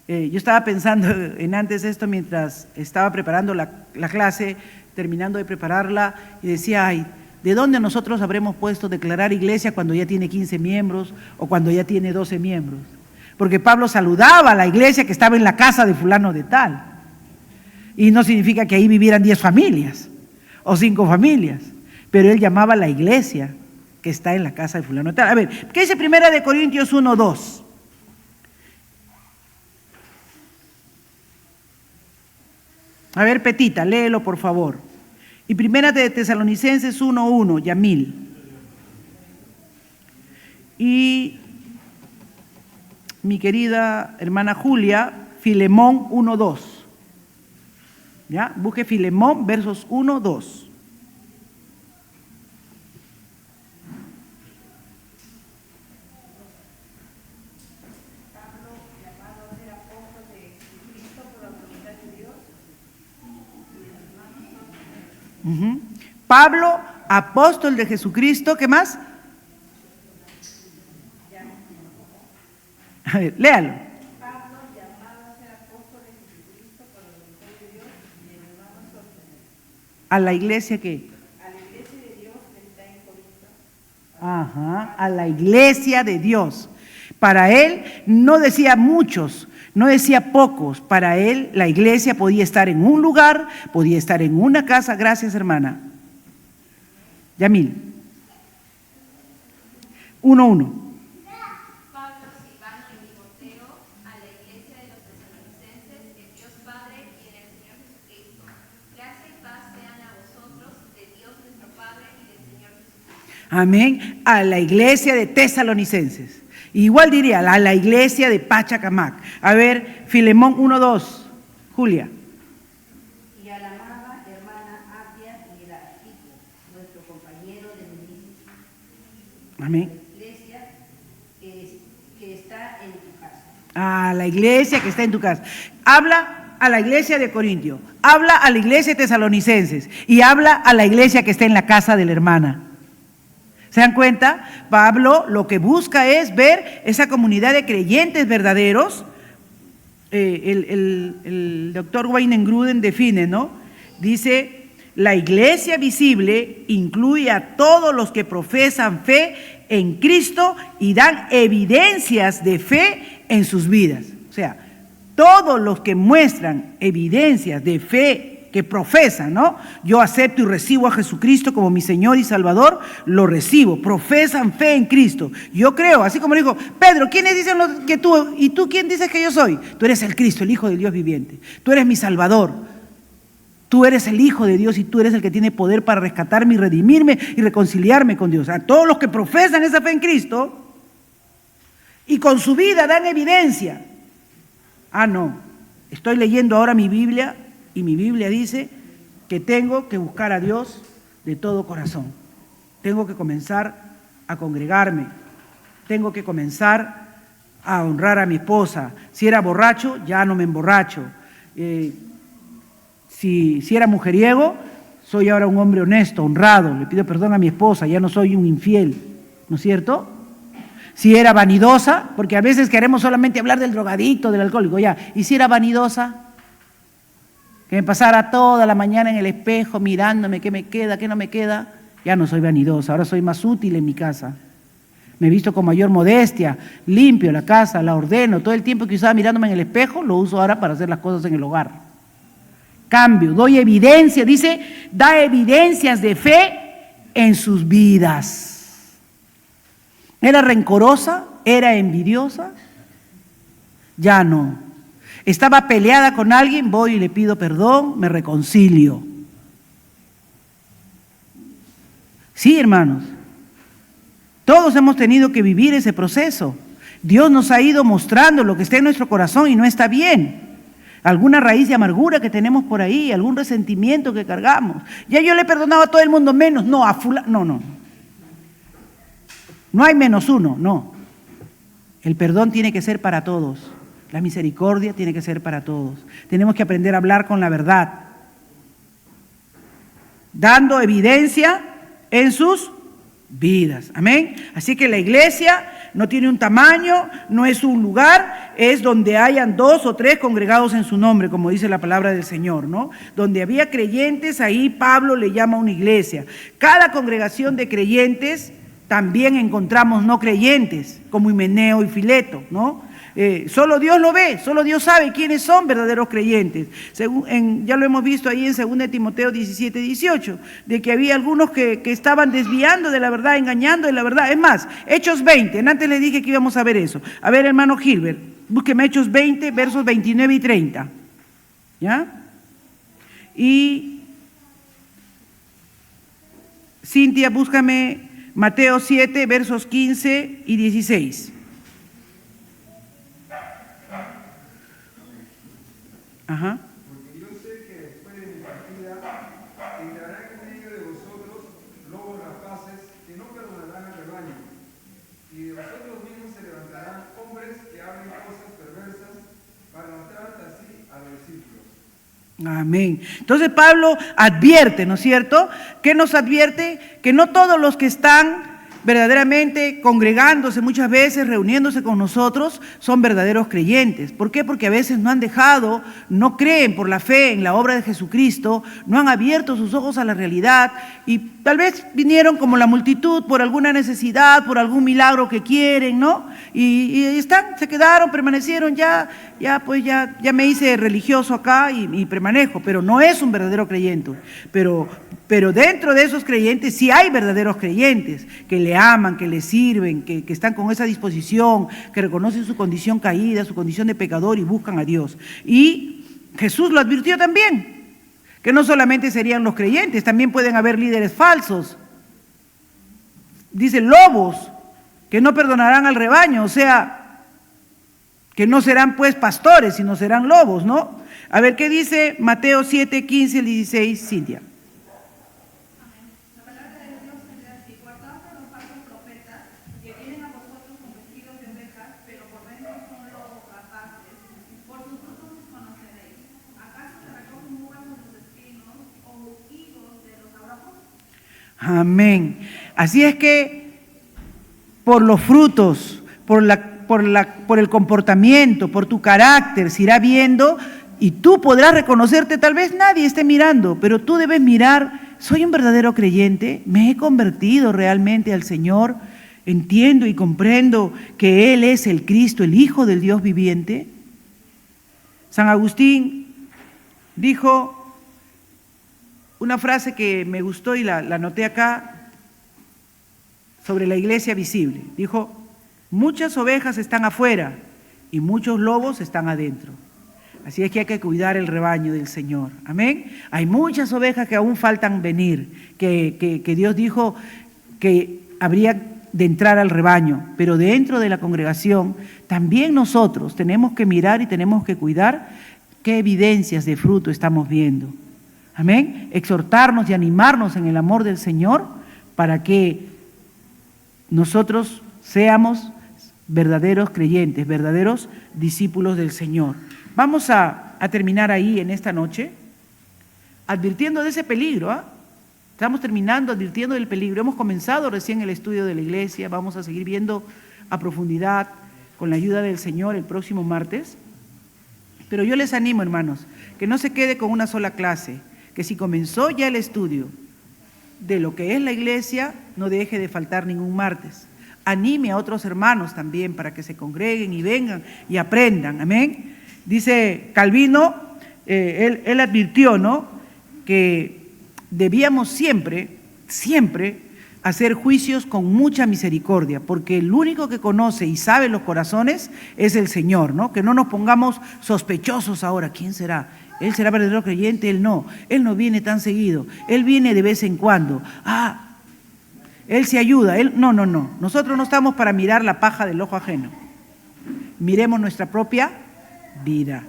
Yo estaba pensando en antes esto mientras estaba preparando la clase, terminando de prepararla, y decía, ay, ¿de dónde nosotros habremos puesto declarar iglesia cuando ya tiene 15 miembros o cuando ya tiene 12 miembros? Porque Pablo saludaba a la iglesia que estaba en la casa de fulano de tal. Y no significa que ahí vivieran 10 familias o 5 familias, pero él llamaba a la iglesia que está en la casa de fulano de tal. A ver, ¿qué dice 1 Corintios 1:2? A ver, Petita, léelo por favor. Y 1 Tesalonicenses 1:1, Yamil. Y mi querida hermana Julia, Filemón 1:2. ¿Ya? Busque Filemón, versos 1-2. Pablo, apóstol de Jesucristo, ¿qué más? A ver, léalo. Pablo, llamado a ser apóstol de Jesucristo por la voluntad de Dios y el hermano Sóstenes. ¿A la iglesia qué? A la iglesia de Dios que está en Corinto. Ajá, a la iglesia de Dios. Para él no decía muchos, no decía pocos. Para él la iglesia podía estar en un lugar, podía estar en una casa. Gracias, hermana. Yamil. 1:1. Amén, a la iglesia de Tesalonicenses. Igual diría, a la iglesia de Pachacamac. A ver, Filemón 1:2, Julia. Y a la amada hermana Apia y el Arquipo, nuestro compañero de ministro. Amén. La iglesia que está en tu casa. A la iglesia que está en tu casa. Habla a la iglesia de Corintio, habla a la iglesia de Tesalonicenses y habla a la iglesia que está en la casa de la hermana. ¿Se dan cuenta? Pablo lo que busca es ver esa comunidad de creyentes verdaderos. El doctor Weinengruden define, ¿no? Dice, la iglesia visible incluye a todos los que profesan fe en Cristo y dan evidencias de fe en sus vidas. O sea, todos los que muestran evidencias de fe que profesan, ¿no? Yo acepto y recibo a Jesucristo como mi Señor y Salvador, lo recibo, profesan fe en Cristo. Yo creo, así como dijo, Pedro, ¿quiénes dicen que tú? ¿Y tú quién dices que yo soy? Tú eres el Cristo, el Hijo del Dios viviente. Tú eres mi Salvador. Tú eres el Hijo de Dios y tú eres el que tiene poder para rescatarme y redimirme y reconciliarme con Dios. A todos los que profesan esa fe en Cristo y con su vida dan evidencia. Ah, no, estoy leyendo ahora mi Biblia. Y mi Biblia dice que tengo que buscar a Dios de todo corazón. Tengo que comenzar a congregarme. Tengo que comenzar a honrar a mi esposa. Si era borracho, ya no me emborracho. Si era mujeriego, soy ahora un hombre honesto, honrado. Le pido perdón a mi esposa, ya no soy un infiel. ¿No es cierto? Si era vanidosa, porque a veces queremos solamente hablar del drogadicto, del alcohólico, ya. Y si era vanidosa, que me pasara toda la mañana en el espejo mirándome qué me queda, qué no me queda, ya no soy vanidosa, ahora soy más útil en mi casa. Me he visto con mayor modestia, limpio la casa, la ordeno, todo el tiempo que usaba mirándome en el espejo, lo uso ahora para hacer las cosas en el hogar. Cambio, doy evidencia, dice, da evidencias de fe en sus vidas. ¿Era rencorosa? ¿Era envidiosa? Ya no. Estaba peleada con alguien, voy y le pido perdón, me reconcilio. Sí, hermanos. Todos hemos tenido que vivir ese proceso. Dios nos ha ido mostrando lo que está en nuestro corazón y no está bien. Alguna raíz de amargura que tenemos por ahí, algún resentimiento que cargamos. Ya yo le he perdonado a todo el mundo menos, no, a fulano, no. No hay menos uno, no. El perdón tiene que ser para todos. La misericordia tiene que ser para todos. Tenemos que aprender a hablar con la verdad, dando evidencia en sus vidas. Amén. Así que la iglesia no tiene un tamaño, no es un lugar, es donde hayan 2 o 3 congregados en su nombre, como dice la palabra del Señor, ¿no? Donde había creyentes, ahí Pablo le llama una iglesia. Cada congregación de creyentes también encontramos no creyentes, como Himeneo y Fileto, ¿no? Solo Dios lo ve, solo Dios sabe quiénes son verdaderos creyentes. Ya lo hemos visto ahí en 2 Timoteo 17, 18, de que había algunos que estaban desviando de la verdad, engañando de la verdad. Es más, Hechos 20, antes les dije que íbamos a ver eso. A ver, hermano Gilbert, búsqueme Hechos 20, versos 29 y 30. ¿Ya? Y Cintia, búscame Mateo 7, versos 15 y 16. Ajá. Porque yo sé que después de mi partida entrarán en medio de vosotros lobos rapaces que no perdonarán al rebaño, y de vosotros mismos se levantarán hombres que hablen cosas perversas para mostrar así a los discípulos. Amén. Entonces Pablo advierte, ¿no es cierto? ¿Qué nos advierte? Que no todos los que están verdaderamente congregándose muchas veces, reuniéndose con nosotros, son verdaderos creyentes. ¿Por qué? Porque a veces no han dejado, no creen por la fe en la obra de Jesucristo, no han abierto sus ojos a la realidad y tal vez vinieron como la multitud por alguna necesidad, por algún milagro que quieren, ¿no? Y están, se quedaron, permanecieron, ya me hice religioso acá y permanezco, pero no es un verdadero creyente. Pero dentro de esos creyentes sí hay verdaderos creyentes que le aman, que le sirven, que están con esa disposición, que reconocen su condición caída, su condición de pecador y buscan a Dios. Y Jesús lo advirtió también, que no solamente serían los creyentes, también pueden haber líderes falsos. Dice lobos que no perdonarán al rebaño, o sea, que no serán pues pastores, sino serán lobos, ¿no? A ver, ¿qué dice Mateo 7, 15 y 16, Cintia? Amén. Así es que por los frutos, por el comportamiento, por tu carácter, se irá viendo y tú podrás reconocerte, tal vez nadie esté mirando, pero tú debes mirar, ¿soy un verdadero creyente? ¿Me he convertido realmente al Señor? ¿Entiendo y comprendo que Él es el Cristo, el Hijo del Dios viviente? San Agustín dijo una frase que me gustó y la anoté acá sobre la iglesia visible. Dijo, muchas ovejas están afuera y muchos lobos están adentro. Así es que hay que cuidar el rebaño del Señor. Amén. Hay muchas ovejas que aún faltan venir, que Dios dijo que habría de entrar al rebaño, pero dentro de la congregación también nosotros tenemos que mirar y tenemos que cuidar qué evidencias de fruto estamos viendo. Amén. Exhortarnos y animarnos en el amor del Señor para que nosotros seamos verdaderos creyentes, verdaderos discípulos del Señor. Vamos a terminar ahí en esta noche, advirtiendo de ese peligro. Estamos terminando advirtiendo del peligro. Hemos comenzado recién el estudio de la iglesia, vamos a seguir viendo a profundidad con la ayuda del Señor el próximo martes. Pero yo les animo, hermanos, que no se quede con una sola clase, que si comenzó ya el estudio de lo que es la iglesia, no deje de faltar ningún martes. Anime a otros hermanos también para que se congreguen y vengan y aprendan. Amén. Dice Calvino, él advirtió, ¿no?, que debíamos siempre hacer juicios con mucha misericordia, porque el único que conoce y sabe los corazones es el Señor, ¿no? Que no nos pongamos sospechosos ahora. ¿Quién será? ¿Él será verdadero creyente? Él no viene tan seguido, él viene de vez en cuando. Él se ayuda. No. Nosotros no estamos para mirar la paja del ojo ajeno. Miremos nuestra propia vida,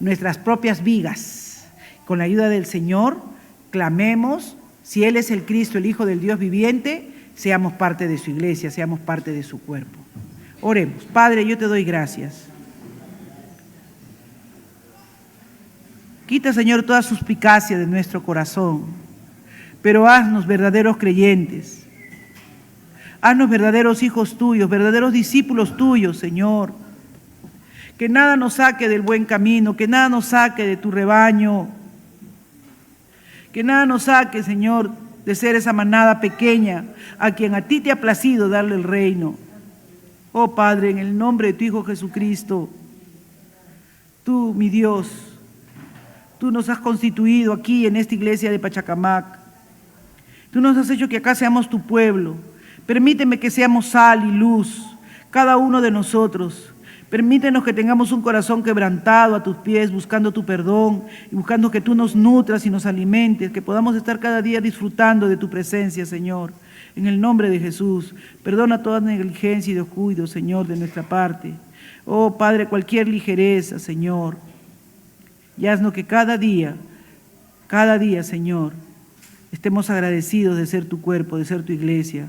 nuestras propias vigas. Con la ayuda del Señor, clamemos, si Él es el Cristo, el Hijo del Dios viviente, seamos parte de su iglesia, seamos parte de su cuerpo. Oremos. Padre, yo te doy gracias. Quita, Señor, toda suspicacia de nuestro corazón, pero haznos verdaderos creyentes. Haznos verdaderos hijos tuyos, verdaderos discípulos tuyos, Señor. Que nada nos saque del buen camino, que nada nos saque de tu rebaño. Que nada nos saque, Señor, de ser esa manada pequeña a quien a ti te ha placido darle el reino. Oh Padre, en el nombre de tu Hijo Jesucristo, tú, mi Dios, tú nos has constituido aquí en esta iglesia de Pachacamac. Tú nos has hecho que acá seamos tu pueblo. Permíteme que seamos sal y luz, cada uno de nosotros. Permítenos que tengamos un corazón quebrantado a tus pies, buscando tu perdón y buscando que tú nos nutras y nos alimentes, que podamos estar cada día disfrutando de tu presencia, Señor. En el nombre de Jesús, perdona toda negligencia y descuido, Señor, de nuestra parte. Oh Padre, cualquier ligereza, Señor. Y haznos que cada día, Señor, estemos agradecidos de ser tu cuerpo, de ser tu iglesia,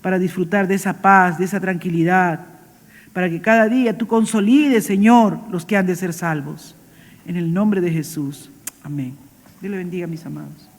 para disfrutar de esa paz, de esa tranquilidad, para que cada día tú consolides, Señor, los que han de ser salvos. En el nombre de Jesús. Amén. Dios le bendiga, mis amados.